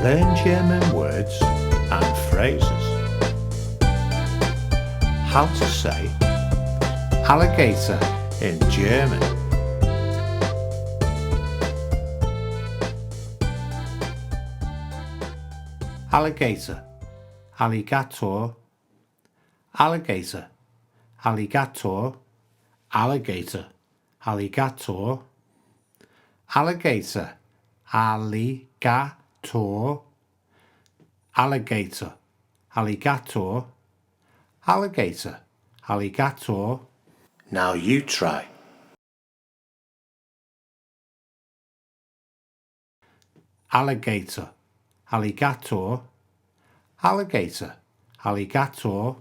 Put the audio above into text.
Learn German words and phrases. How to say alligator in German. Alligator, Alligator, alligator, alligator, alligator, alligator, alligator, alligator, alligator, alligator, alligator, alligator. Now you try. Alligator, alligator, alligator, alligator.